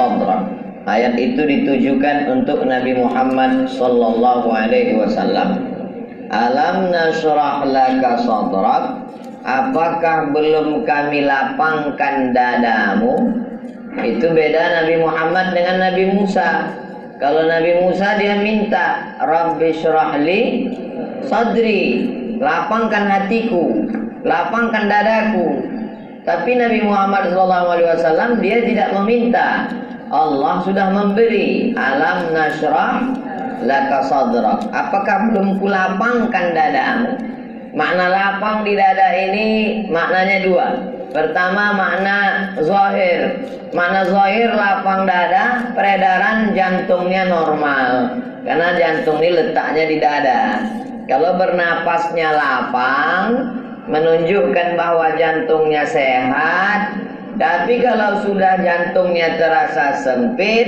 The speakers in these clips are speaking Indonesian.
sadrak. Ayat itu ditujukan untuk Nabi Muhammad sallallahu alaihi wasallam. Alam nashrah laka sadrak, apakah belum kami lapangkan dadamu? Itu beda Nabi Muhammad dengan Nabi Musa. Kalau Nabi Musa dia minta Rabbi syrahli sadri, lapangkan hatiku, lapangkan dadaku. Tapi Nabi Muhammad SAW dia tidak meminta. Allah sudah memberi. Alam nashrah laka sadrak, apakah belum kulapangkan dadamu? Makna lapang di dada ini maknanya dua. Pertama makna zahir. Makna zahir lapang dada, peredaran jantungnya normal. Karena jantung ini letaknya di dada. Kalau bernapasnya lapang, menunjukkan bahwa jantungnya sehat. Tapi kalau sudah jantungnya terasa sempit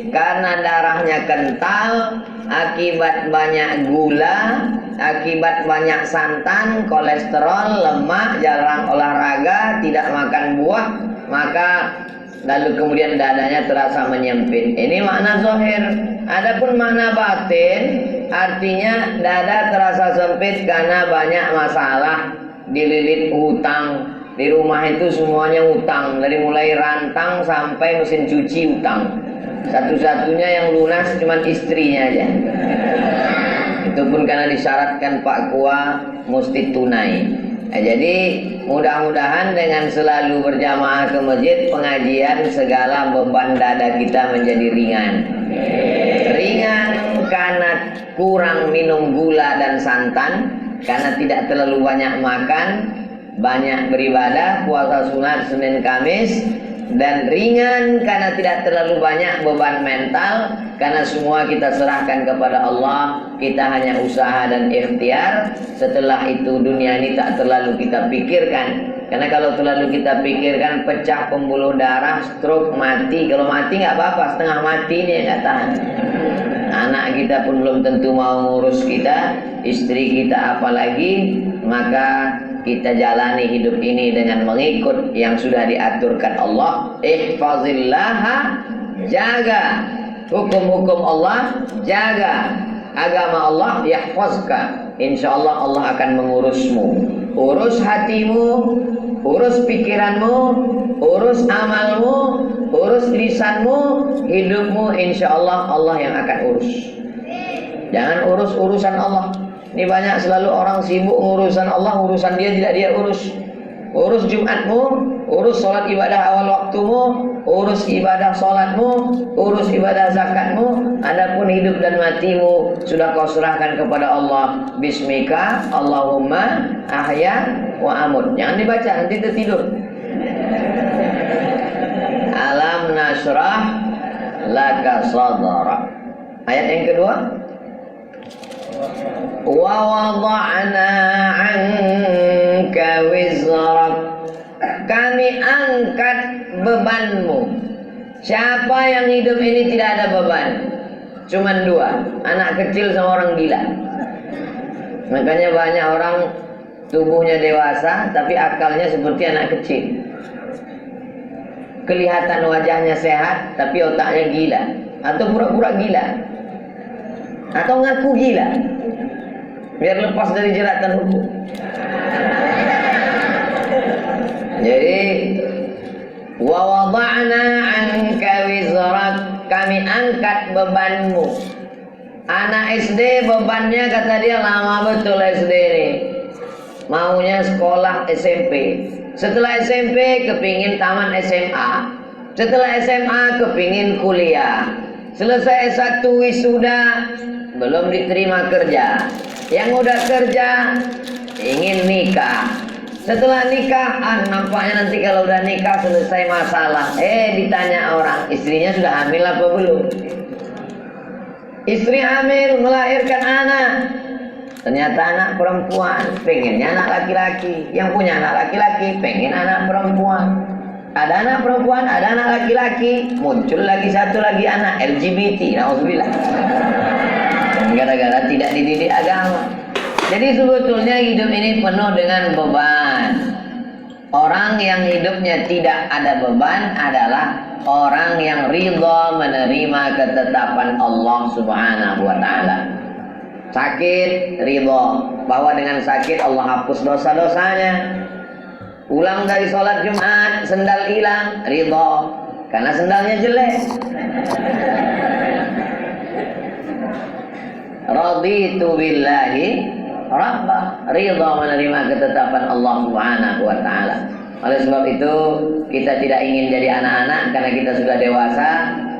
karena darahnya kental, akibat banyak gula, akibat banyak santan, kolesterol, lemak, jarang olahraga, tidak makan buah, maka lalu kemudian dadanya terasa menyempit. Ini makna zahir. Adapun makna batin, artinya dada terasa sempit karena banyak masalah, dililit hutang. Di rumah itu semuanya utang, dari mulai rantang sampai mesin cuci utang. Satu-satunya yang lunas cuma istrinya aja. Itu pun karena disyaratkan Pak Kua mesti tunai. Jadi mudah-mudahan dengan selalu berjamaah ke masjid pengajian, segala beban dada kita menjadi ringan. Ringan karena kurang minum gula dan santan, karena tidak terlalu banyak makan, banyak beribadah, puasa sunat Senin Kamis, dan ringan karena tidak terlalu banyak beban mental, karena semua kita serahkan kepada Allah. Kita hanya usaha dan ikhtiar. Setelah itu dunia ini tak terlalu kita pikirkan, karena kalau terlalu kita pikirkan pecah pembuluh darah, stroke, mati. Kalau mati nggak apa-apa, setengah mati ini nggak tahan. Anak kita pun belum tentu mau ngurus kita, istri kita apalagi. Maka kita jalani hidup ini dengan mengikut yang sudah diaturkan Allah. Ihfazillaha, jaga hukum-hukum Allah, jaga agama Allah, yahfazka. Insyaallah Allah akan mengurusmu. Urus hatimu, urus pikiranmu, urus amalmu, urus lisanmu, hidupmu, insyaallah Allah yang akan urus. Jangan urus urusan Allah. Ini banyak selalu orang sibuk urusan Allah, urusan dia tidak dia urus. Urus Jumatmu, urus sholat ibadah awal waktumu, urus ibadah sholatmu, urus ibadah zakatmu. Adapun hidup dan matimu sudah kau serahkan kepada Allah. Bismika Allahumma ahya wa amut. Jangan dibaca, nanti tertidur. Alam nashrah laka sadrak. Ayat yang kedua, wa wada'na 'anka wizrak, kami angkat bebanmu. Siapa yang hidup ini tidak ada beban? Cuman dua, anak kecil sama orang gila. Makanya banyak orang tubuhnya dewasa tapi akalnya seperti anak kecil. Kelihatan wajahnya sehat tapi otaknya gila, atau pura-pura gila, atau ngaku gila biar lepas dari jeratan hukum. Jadi wa wada'na 'anka wizrak, kami angkat bebanmu. Anak SD bebannya kata dia lama betul SD ini, maunya sekolah SMP. Setelah SMP kepingin tamat SMA. Setelah SMA kepingin kuliah. Selesai S1 wisuda, belum diterima kerja. Yang udah kerja ingin nikah. Setelah nikah, nampaknya nanti kalau udah nikah selesai masalah. Ditanya orang, istrinya sudah hamil apa belum? Istri hamil, melahirkan anak. Ternyata anak perempuan, pengennya anak laki-laki. Yang punya anak laki-laki, pengen anak perempuan. Ada anak perempuan, ada anak laki-laki. Muncul lagi satu lagi anak LGBT, na'udzubillah. Gara-gara tidak dididik agama. Jadi sebetulnya hidup ini penuh dengan beban. Orang yang hidupnya tidak ada beban adalah orang yang ridha menerima ketetapan Allah Subhanahu wa taala. Sakit, ridha bahwa dengan sakit Allah hapus dosa-dosanya. Pulang dari sholat Jumat, sendal hilang, ridha karena sendalnya jelek. Raditu billahi rabbah, ridha menerima ketetapan Allah Subhanahu wa taala. Oleh sebab itu, kita tidak ingin jadi anak-anak karena kita sudah dewasa.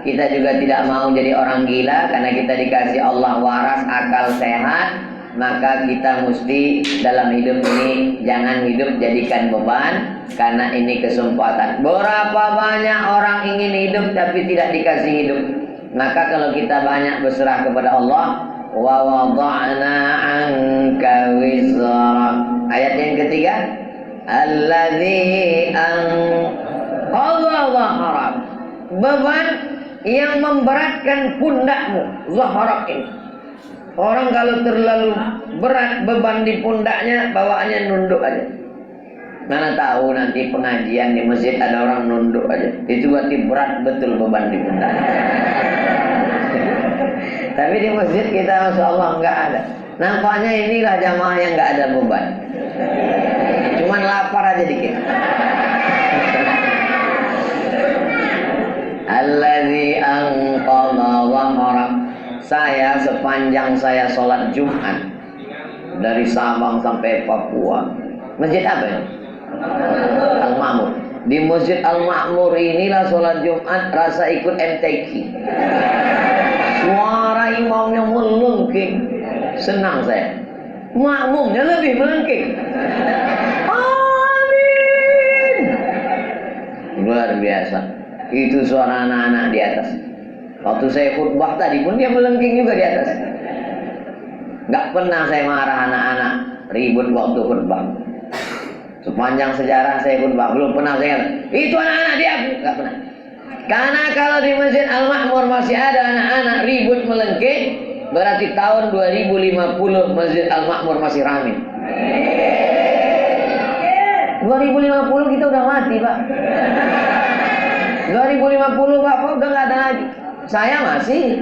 Kita juga tidak mau jadi orang gila karena kita dikasih Allah waras, akal sehat. Maka kita mesti dalam hidup ini jangan hidup jadikan beban, karena ini kesempatan. Berapa banyak orang ingin hidup tapi tidak dikasih hidup. Maka kalau kita banyak berserah kepada Allah, wa wada'na 'anka wizrak. Ayat yang ketiga, alladzi anqadha dhahrak, beban yang memberatkan pundakmu. Dhahrak ini, orang kalau terlalu berat beban di pundaknya, bawaannya nunduk aja. Mana tahu nanti pengajian di masjid ada orang nunduk aja, itu berarti berat betul beban di pundaknya. Tapi di masjid kita Masya Allah nggak ada. Nampaknya inilah jamaah yang nggak ada beban, cuman lapar aja dikit. Alladzi anqadha dhahrak. Saya sepanjang saya sholat Jumat dari Sabang sampai Papua. Masjid apa ya? Al-Ma'mur. Di Masjid Al-Ma'mur inilah sholat Jumat rasa ikut MTQ. Suara imamnya melengking, senang saya. Makmumnya lebih melengking. Amin. Luar biasa. Itu suara anak-anak di atas. Waktu saya khutbah tadi pun dia melengking juga di atas. Gak pernah saya marah anak-anak ribut waktu khutbah. Sepanjang sejarah saya khutbah belum pernah saya kata, itu anak-anak dia. Gak pernah. Karena kalau di Masjid Al-Ma'mur masih ada anak-anak ribut melengking, berarti tahun 2050 Masjid Al-Ma'mur masih ramai. 2050 kita udah mati, Pak. 2050 Bapak udah gak ada lagi. Saya masih.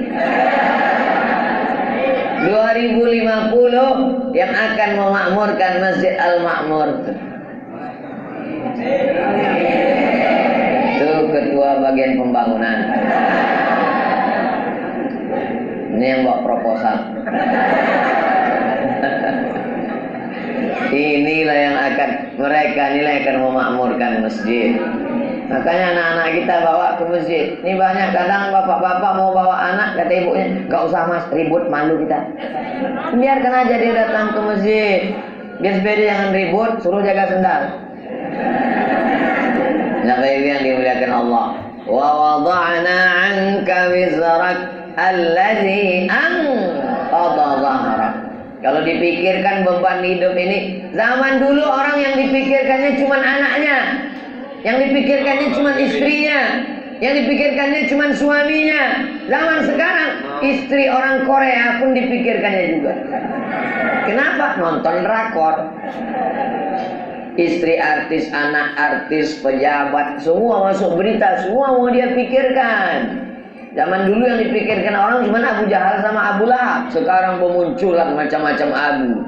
2050 yang akan memakmurkan Masjid Al-Ma'mur. Itu ketua bagian pembangunan. Ini yang bawa proposal. Inilah yang akan, mereka inilah yang akan memakmurkan masjid. Makanya anak-anak kita bawa ke masjid. Ini banyak kadang bapak-bapak mau bawa anak, kata ibunya, gak usah mas, ribut, malu kita. Biarkan aja dia datang ke masjid. Biar sepeda jangan ribut, suruh jaga sendal. Nah, yang dimuliakan Allah. Wa wada'na 'anka wizrak alladzi anqadha dhahrak. Kalau dipikirkan beban hidup ini, zaman dulu orang yang dipikirkannya cuma anaknya, yang dipikirkannya cuma istrinya, yang dipikirkannya cuma suaminya. Zaman sekarang istri orang Korea pun dipikirkannya juga. Kenapa? Nonton drakor. Istri artis, anak artis, pejabat, semua masuk berita, semua mau dia pikirkan. Zaman dulu yang dipikirkan orang cuma Abu Jahal sama Abu Lahab. Sekarang bermunculan macam-macam Abu.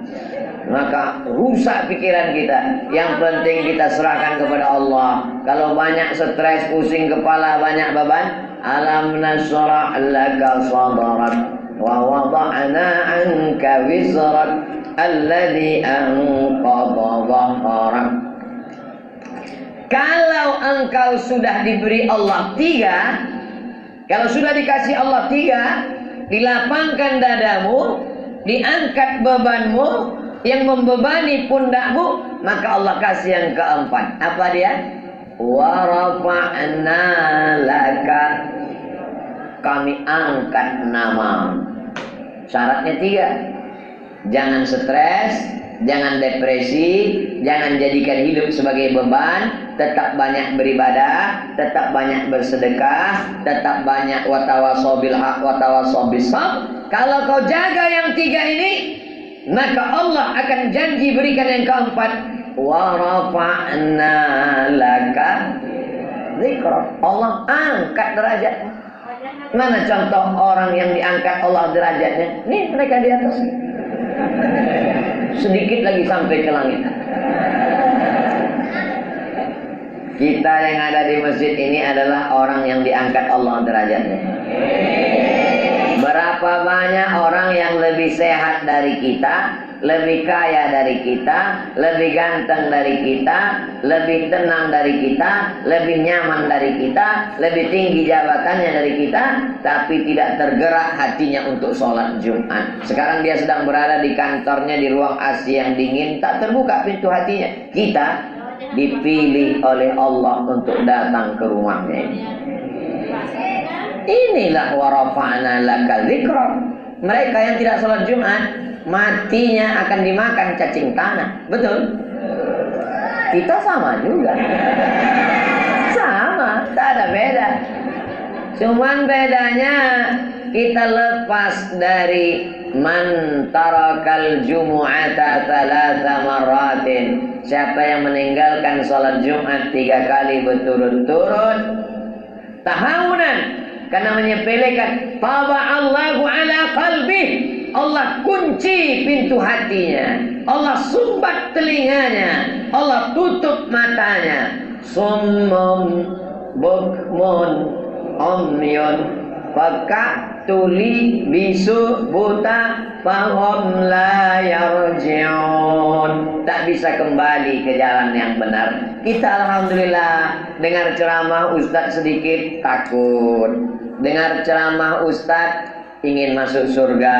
Maka rusak pikiran kita. Yang penting kita serahkan kepada Allah. Kalau banyak stres, pusing kepala, banyak beban, alam nashrah laka sadrak wa wada'na 'anka wizrak alladzi anqadha dhahrak. Kalau engkau sudah diberi Allah 3, kalau sudah dikasih Allah 3, dilapangkan dadamu, diangkat bebanmu yang membebani pundakmu, maka Allah kasih yang keempat. Apa dia? Wa rafa'na laka, kami angkat nama. Syaratnya 3. Jangan stres, jangan depresi, jangan jadikan hidup sebagai beban. Tetap banyak beribadah, tetap banyak bersedekah, tetap banyak watawasau bil haq watawasau bis sabr. Kalau kau jaga yang 3 ini, maka Allah akan janji berikan yang keempat. Wa rafa'na laka dzikra. Allah angkat derajatnya. Mana contoh orang yang diangkat Allah derajatnya? Nih mereka di atas. Sedikit lagi sampai ke langit. Kita yang ada di masjid ini adalah orang yang diangkat Allah derajatnya. Berapa banyak orang yang lebih sehat dari kita, lebih kaya dari kita, lebih ganteng dari kita, lebih tenang dari kita, lebih nyaman dari kita, lebih tinggi jabatannya dari kita, tapi tidak tergerak hatinya untuk sholat Jumat. Sekarang dia sedang berada di kantornya di ruang AC yang dingin, tak terbuka pintu hatinya. Kita dipilih oleh Allah untuk datang ke rumahnya ini. Inilah warafa'na laka dzikra. Mereka yang tidak sholat Jumat, matinya akan dimakan cacing tanah. Betul? Kita sama juga. Sama, tak ada beda. Cuman bedanya kita lepas dari man tarakal jumu'ata thalatha marratin. Siapa yang meninggalkan sholat Jumat 3 kali berturut-turut tahawunan, karena menyepelekan, taba'allahu ala qalbih, Allah kunci pintu hatinya, Allah sumbat telinganya, Allah tutup matanya. Summum bukmun umyun, peka, tuli, bisu, buta, fahum la yarji'un, tak bisa kembali ke jalan yang benar. Kita alhamdulillah dengar ceramah ustaz sedikit takut, dengar ceramah ustaz ingin masuk surga,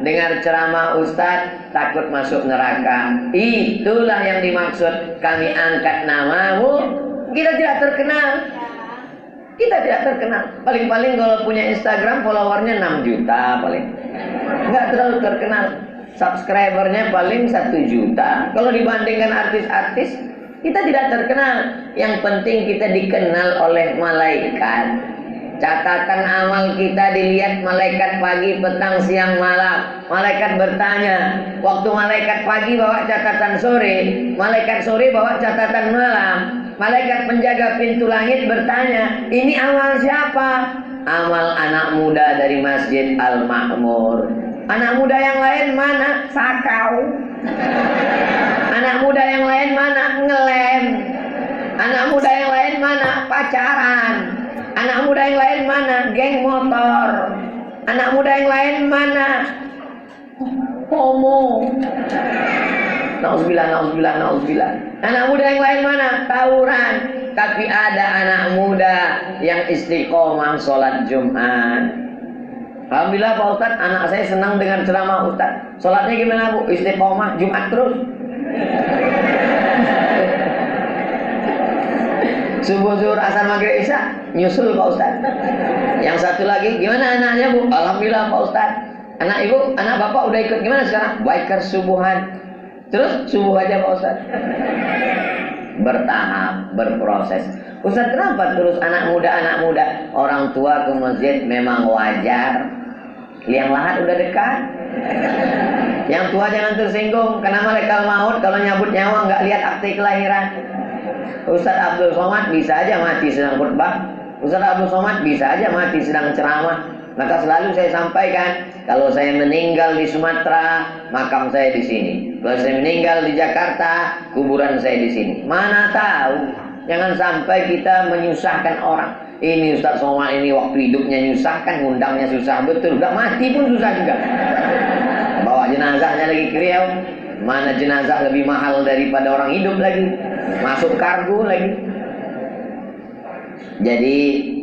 dengar ceramah ustaz takut masuk neraka. Itulah yang dimaksud kami angkat namamu. Kita tidak terkenal. Kita tidak terkenal. Paling-paling kalau punya Instagram followernya 6 juta paling. Nggak terlalu terkenal. Subscribernya paling 1 juta. Kalau dibandingkan artis-artis, kita tidak terkenal. Yang penting kita dikenal oleh malaikat. Catatan amal kita dilihat malaikat pagi, petang, siang, malam. Malaikat bertanya. Waktu malaikat pagi bawa catatan sore, malaikat sore bawa catatan malam. Malaikat penjaga pintu langit bertanya, ini amal siapa? Amal anak muda dari Masjid Al-Ma'mur. Anak muda yang lain mana? Sakau. Anak muda yang lain mana? Ngelem. Anak muda yang lain mana? Pacaran. Anak muda yang lain mana? Geng motor. Anak muda yang lain mana? Homo. Nauzubillah, nauzubillah, nauzubillah. Anak muda yang lain mana? Tawuran. Tapi ada anak muda yang istiqomah sholat Jumat. Alhamdulillah Pak Ustaz, anak saya senang dengan ceramah Ustaz. Sholatnya gimana Bu? Istiqomah, Jumat terus. Subuh, zuhur, asar, maghrib, isya nyusul Pak Ustaz. Yang satu lagi, gimana anaknya Bu? Alhamdulillah Pak Ustaz. Anak ibu, anak bapak udah ikut gimana sekarang? Biker subuhan. Terus subuh aja Pak Ustaz. Bertahap, berproses. Ustaz kenapa terus anak muda? Orang tua ke masjid memang wajar. Liang lahat udah dekat. Yang tua jangan tersinggung, karena malaikat maut kalau nyabut nyawa nggak lihat akte kelahiran. Ustaz Abdul Somad bisa aja mati sedang khutbah. Ustaz Abdul Somad bisa aja mati sedang ceramah. Maka selalu saya sampaikan, kalau saya meninggal di Sumatera, makam saya di sini. Kalau saya meninggal di Jakarta, kuburan saya di sini. Mana tahu, jangan sampai kita menyusahkan orang. Ini Ustaz Somad ini waktu hidupnya nyusahkan, ngundangnya susah betul. Udah mati pun susah juga. Bawa jenazahnya lagi ke Riau. Mana jenazah lebih mahal daripada orang hidup lagi. Masuk kargo lagi. Jadi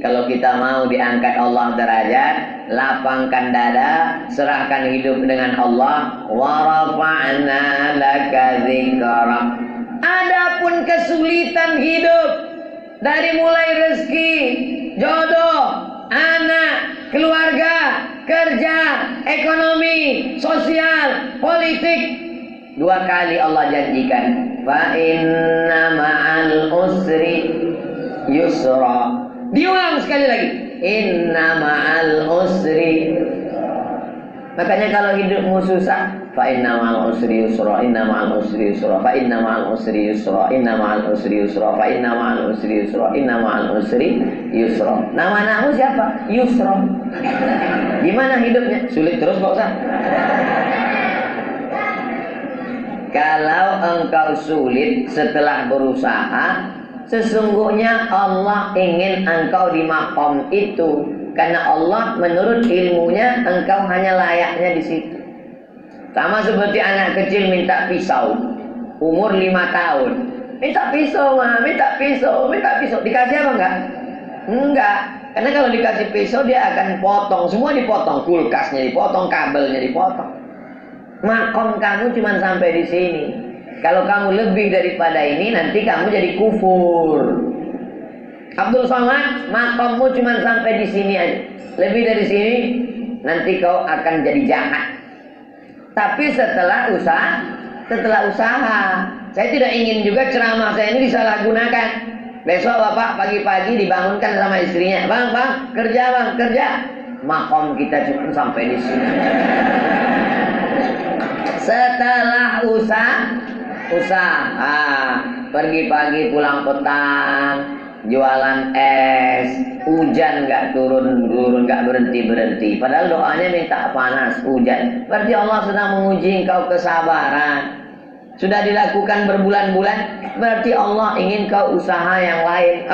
kalau kita mau diangkat Allah derajat, lapangkan dada, serahkan hidup dengan Allah. Wa rafa'na laka dzikrak. Adapun kesulitan hidup, dari mulai rezeki, jodoh, anak, keluarga, kerja, ekonomi, sosial, politik, 2 kali Allah janjikan, fa inna ma'al usri yusra. Diulang sekali lagi, inna ma'al usri. Makanya kalau hidupmu susah, fa inna ma'al usri yusra, inna ma'al usri yusra, fa inna ma'al usri yusra, inna ma'al usri yusra, fa inna ma'al usri yusra, inna ma'al usri yusra. Nama anakmu siapa? Yusra. Gimana hidupnya? Sulit terus Pak Ustaz. Kalau engkau sulit setelah berusaha, sesungguhnya Allah ingin engkau di maqam itu. Karena Allah menurut ilmunya engkau hanya layaknya di situ. Sama seperti anak kecil minta pisau, umur 5 tahun. Minta pisau, Ma, minta pisau, minta pisau. Dikasih apa enggak? Enggak. Karena kalau dikasih pisau dia akan potong, semua dipotong, kulkasnya dipotong, kabelnya dipotong. Makom kamu cuma sampai di sini. Kalau kamu lebih daripada ini, nanti kamu jadi kufur. Abdul Somad, makommu cuma sampai di sini aja. Lebih dari sini, nanti kau akan jadi jahat. Tapi setelah usaha, saya tidak ingin juga ceramah saya ini disalahgunakan. Besok bapak pagi-pagi dibangunkan sama istrinya, bang, kerja. Makom kita cuma sampai di sini. Setelah usaha, pergi pagi pulang petang, jualan es, hujan nggak turun nggak berhenti. Padahal doanya minta panas, hujan. Berarti Allah sedang menguji engkau kesabaran. Sudah dilakukan berbulan-bulan, berarti Allah ingin kau usaha yang lain.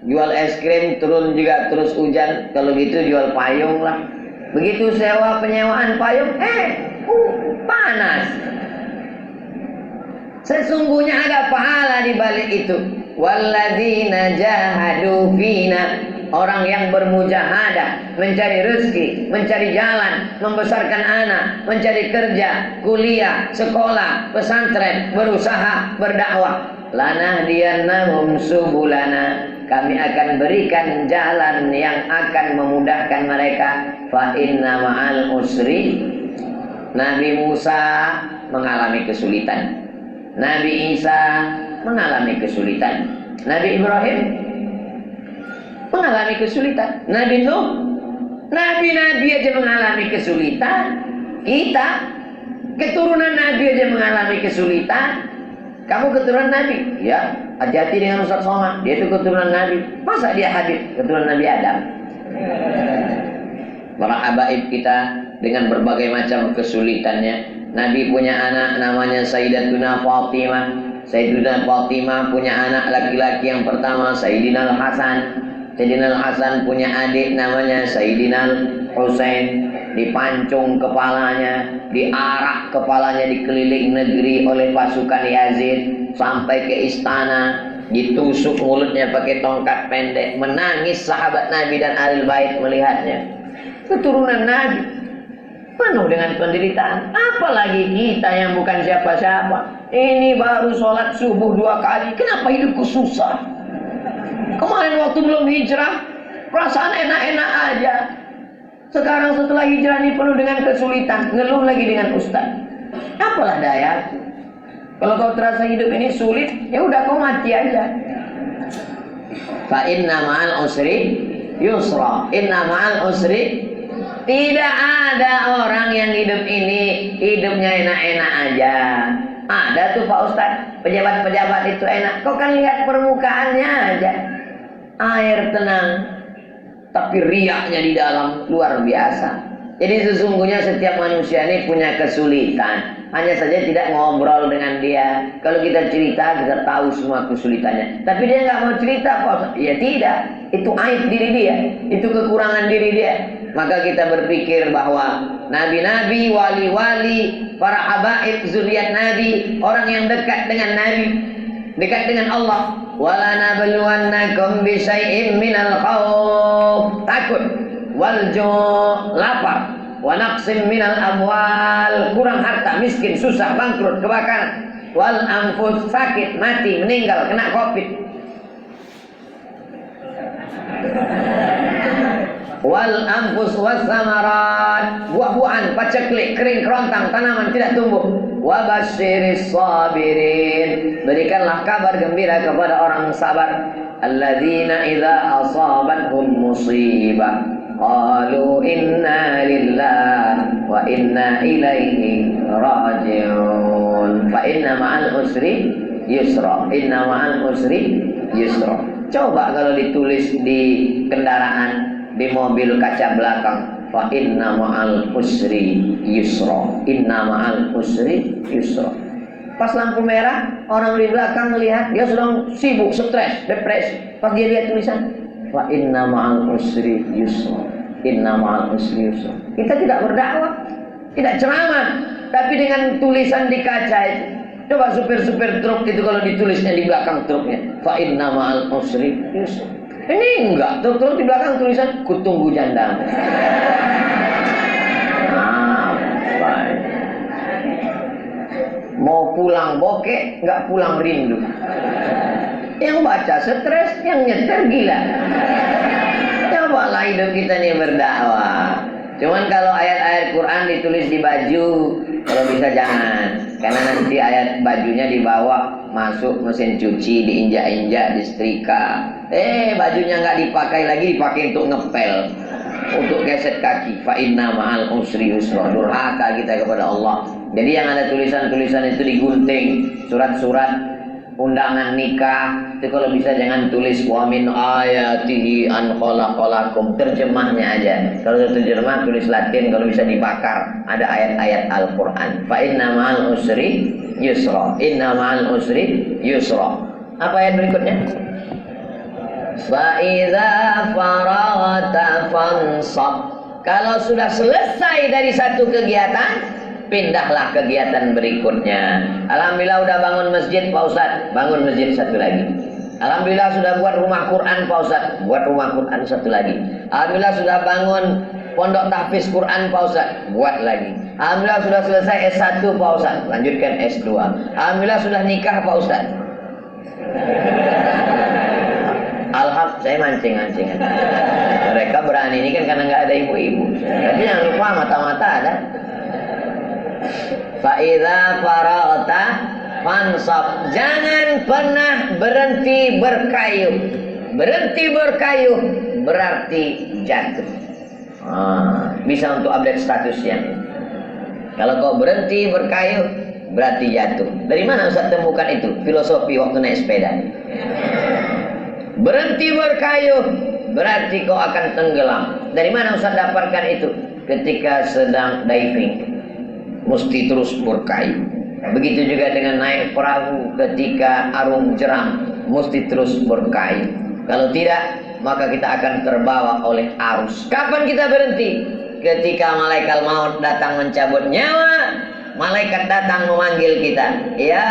Jual es krim turun juga terus hujan. Kalau gitu jual payung lah. Begitu sewa penyewaan payung, panas. Sesungguhnya ada pahala di balik itu. Walladzina jahadu fina, orang yang bermujahadah, mencari rezeki, mencari jalan, membesarkan anak, mencari kerja, kuliah, sekolah, pesantren, berusaha, berdakwah. Lanahdiyannahum subulana, kami akan berikan jalan yang akan memudahkan mereka. Fa inna ma'al usri. Nabi Musa mengalami kesulitan, Nabi Isa mengalami kesulitan, Nabi Ibrahim mengalami kesulitan, Nabi Nuh, nabi-nabi aja mengalami kesulitan. Kita keturunan Nabi aja mengalami kesulitan. Kamu keturunan Nabi? Ya, hati-hati dengan Ustaz Somad, dia itu keturunan Nabi. Masa dia hadir keturunan Nabi Adam? Para habaib kita dengan berbagai macam kesulitannya. Nabi punya anak namanya Sayyidatuna Fatimah. Sayyidatuna Fatimah punya anak laki-laki yang pertama Sayyidina Al-Hasan. Sayyidina Al-Hasan punya adik namanya Sayyidina Al-Husain. Dipancung kepalanya, diarak kepalanya dikeliling negeri oleh pasukan Yazid sampai ke istana, ditusuk mulutnya pakai tongkat pendek. Menangis sahabat Nabi dan ahli bait melihatnya. Keturunan Nabi penuh dengan penderitaan. Apalagi kita yang bukan siapa-siapa. Ini baru sholat subuh 2 kali, kenapa hidupku susah? Kemarin waktu belum hijrah perasaan enak-enak aja. Sekarang setelah hijrah ini penuh dengan kesulitan, ngeluh lagi dengan ustaz. Apalah daya? Kalau kau terasa hidup ini sulit, ya udah kau mati aja. Fa inna ma'al usri yusra, inna ma'al usri. Tidak ada orang yang hidup ini hidupnya enak-enak aja. Ada tuh Pak Ustaz, pejabat-pejabat itu enak. Kau kan lihat permukaannya aja, air tenang, tapi riaknya di dalam luar biasa. Jadi sesungguhnya setiap manusia ini punya kesulitan, hanya saja tidak ngobrol dengan dia. Kalau kita cerita, kita tahu semua kesulitannya. Tapi dia nggak mau cerita, Pak. Ya tidak, itu aib diri dia, itu kekurangan diri dia. Maka kita berpikir bahwa nabi-nabi, wali-wali, para habaib, zuriat Nabi, orang yang dekat dengan Nabi, dekat dengan Allah. Wala nabluwannakum bisyai'im minal khawf, takut, wal ju', lapar, wa naqsim minal amwal, kurang harta, miskin, susah, bangkrut, kebakaran, wal anfus, sakit, mati, meninggal, kena Covid, wal anfus was samarat, buah-buahan, paceklik, kering kerontang, tanaman tidak tumbuh. Wa basyiris sabirin, berikanlah kabar gembira kepada orang sabar. Alladzina idza asabathum musibah, qalu inna lillahi wa inna ilaihi raji'un. Fa inna ma'al usri yusra. Inna ma'al usri yusra. Coba kalau ditulis di kendaraan, di mobil kaca belakang, fa inna ma'al usri yusra. Inna ma'al usri yusra. Pas lampu merah, orang di belakang melihat, dia sedang sibuk, stres, depresi. Pas dia lihat tulisan, fa inna ma'al usri yusra. Inna ma'al usri yusra. Kita tidak berdakwah, tidak ceramah, tapi dengan tulisan di kaca itu. Coba supir-supir truk itu kalau ditulisnya di belakang truknya, fa inna ma'al usri yusra. Ini enggak, truk-truk di belakang tulisan kutunggu janda. Apa? Mau pulang bokeh, enggak pulang rindu. Yang baca stres, yang nyetir gila. Cobalah hidup kita ini berdakwah. Cuman kalau ayat-ayat Quran ditulis di baju, kalau bisa jangan. Karena nanti ayat bajunya dibawa masuk mesin cuci, diinjak-injak, disetrika. Bajunya nggak dipakai lagi, dipakai untuk ngepel, untuk geset kaki. Fa inna ma'al usri yusra. Durhaka kita kepada Allah. Jadi yang ada tulisan-tulisan itu digunting, surat-surat undangan nikah itu kalau bisa jangan tulis wa min ayatihi an khalaqalakum, terjemahnya aja. Kalau terjemah tulis Latin, kalau bisa dibakar, ada ayat-ayat Al-Qur'an. Fa inna ma'al usri yusra. Inna ma'al usri yusra. Apa ayat berikutnya? Fa idza faragta fansab. Kalau sudah selesai dari satu kegiatan, pindahlah kegiatan berikutnya. Alhamdulillah udah bangun masjid Pak Ustadz, bangun masjid satu lagi. Alhamdulillah sudah buat rumah Quran Pak Ustadz, buat rumah Quran satu lagi. Alhamdulillah sudah bangun pondok tahfiz Quran Pak Ustadz, buat lagi. Alhamdulillah sudah selesai S1 Pak Ustadz, lanjutkan S2. Alhamdulillah sudah nikah Pak Ustadz. Alhamdulillah, saya mancing. Mereka berani ini kan karena nggak ada ibu-ibu. Tapi jangan lupa mata-mata ada. Fa'idha faragta fansab. Jangan pernah berhenti berkayuh. Berhenti berkayuh berarti jatuh. Bisa untuk update statusnya. Kalau kau berhenti berkayuh berarti jatuh. Dari mana Ustaz temukan itu? Filosofi waktu naik sepeda. Berhenti berkayuh berarti kau akan tenggelam. Dari mana Ustaz dapatkan itu? Ketika sedang diving, mesti terus berkayuh. Begitu juga dengan naik perahu ketika arung jeram, mesti terus berkayuh. Kalau tidak, maka kita akan terbawa oleh arus. Kapan kita berhenti? Ketika malaikat maut datang mencabut nyawa, malaikat datang memanggil kita. Ya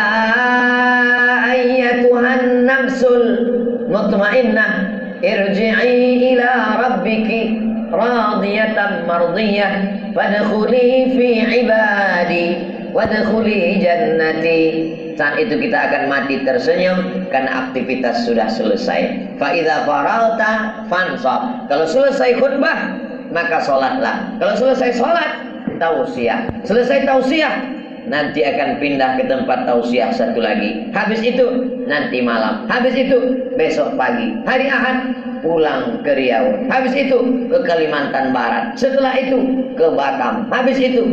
ayyatuhan nafsul mutmainnah, irji'i ila rabbiki radiyatan mardiyah, fadkhuli fi ibadi wadkhuli jannati. Saat itu kita akan mati tersenyum karena aktivitas sudah selesai. Fa idza faragta fansab. Kalau selesai khutbah maka salatlah. Kalau selesai salat tausiah. Selesai tausiah nanti akan pindah ke tempat tausiah satu lagi. Habis itu nanti malam. Habis itu besok pagi. Hari Ahad pulang ke Riau. Habis itu ke Kalimantan Barat. Setelah itu ke Batam. Habis itu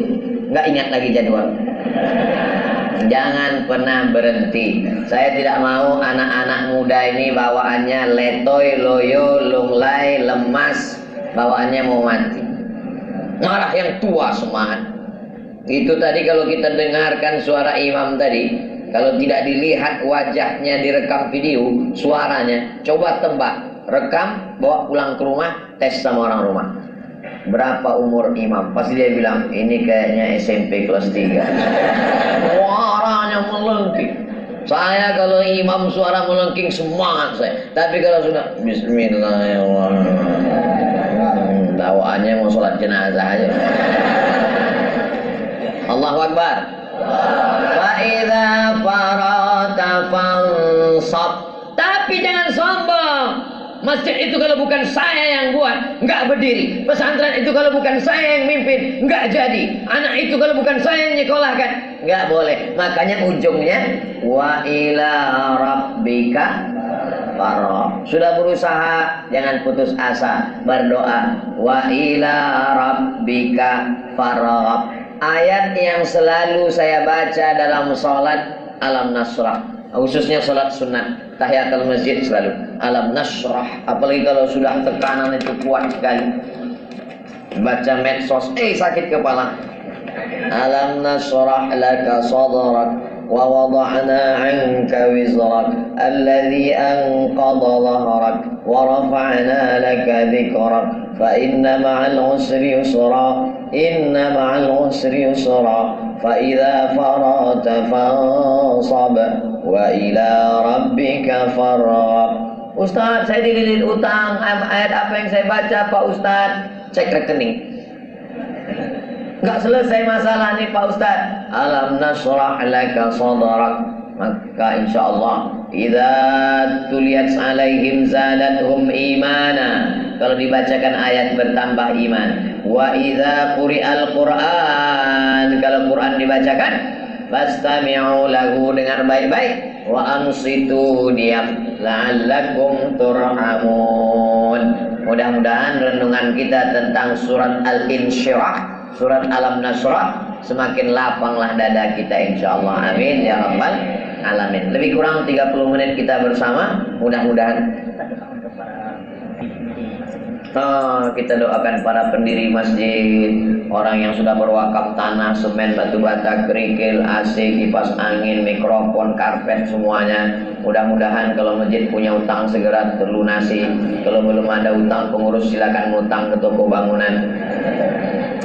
nggak ingat lagi jadwal. Jangan pernah berhenti. Saya tidak mau anak-anak muda ini bawaannya letoy, loyo, lunglai, lemas, bawaannya mau mati. Marah yang tua semangat. Itu tadi kalau kita dengarkan suara imam tadi, kalau tidak dilihat wajahnya direkam video, suaranya, coba tebak, rekam, bawa pulang ke rumah, tes sama orang rumah. Berapa umur imam? Pasti dia bilang, ini kayaknya SMP kelas 3. Suaranya melengking. Saya kalau imam suara melengking semangat saya. Tapi kalau sudah Bismillahirrahmanirrahim, bawaannya mau sholat jenazah aja. Allahu Akbar. Fa idza faragta fansab. Tapi jangan sombong. Masjid itu kalau bukan saya yang buat, enggak berdiri. Pesantren itu kalau bukan saya yang mimpin, enggak jadi. Anak itu kalau bukan saya yang nyekolahkan, enggak boleh. Makanya ujungnya wa ila rabbika farghab. Sudah berusaha, jangan putus asa, berdoa. Wa ila rabbika farghab. Ayat yang selalu saya baca dalam salat Alam Nasrah, khususnya salat sunat tahiyatul masjid selalu Alam Nasrah. Apalagi kalau sudah tekanan itu kuat sekali, baca medsos sakit kepala. Alam nasrah laka sadrak wa wada'na 'anka wizrak alladhi anqadha dhahrak wa rafa'na laka dhikrak fa inna ma'al usri yusra inna ma'al usri yusra fa idza faragta fansab wa ila rabbika farghab. Ustaz, saya dililit utang. Ayat apa yang saya baca Pak Ustaz? Cek rekening. Enggak selesai masalah nih Pak Ustaz. Alam nasrah laka sadrak. Maka insyaallah idza tuliyat alaihim zadatuhum imana. Kalau dibacakan ayat bertambah iman. Wa idza quri'al Qur'an, kalau Quran dibacakan fastami'u lahu, dengar baik-baik. Wa ansitu, diam, la'allakum turhamun. Mudah-mudahan renungan kita tentang surat Al-Insyirah, surat Alam Nasrah, semakin lapanglah dada kita insyaallah. Amin ya rabbal alamin. Lebih kurang 30 menit kita bersama, mudah-mudahan kita doakan para pendiri masjid, orang yang sudah berwakaf tanah, semen, batu bata, kerikil, AC, kipas angin, mikrofon, karpet, semuanya. Mudah-mudahan kalau masjid punya utang segera terlunasi. Kalau belum ada utang, pengurus silakan ngutang ke toko bangunan.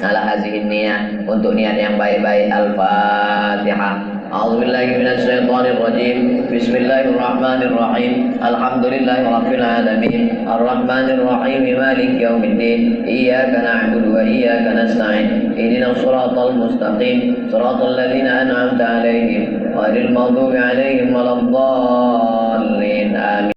Ala hazihin niyah, untuk niat yang baik-baik. Al-Fatihah. A'udzubillahi minasyaitonirrajim. Bismillahirrahmanirrahim. Alhamdulillahirabbil alamin. Arrahmanirrahim. Maliki yaumiddin. Iyyaka na'budu wa iyyaka nasta'in. Ihdinas shiratal mustaqim. Shiratal ladzina an'amta 'alaihim ghairil maghdubi 'alaihim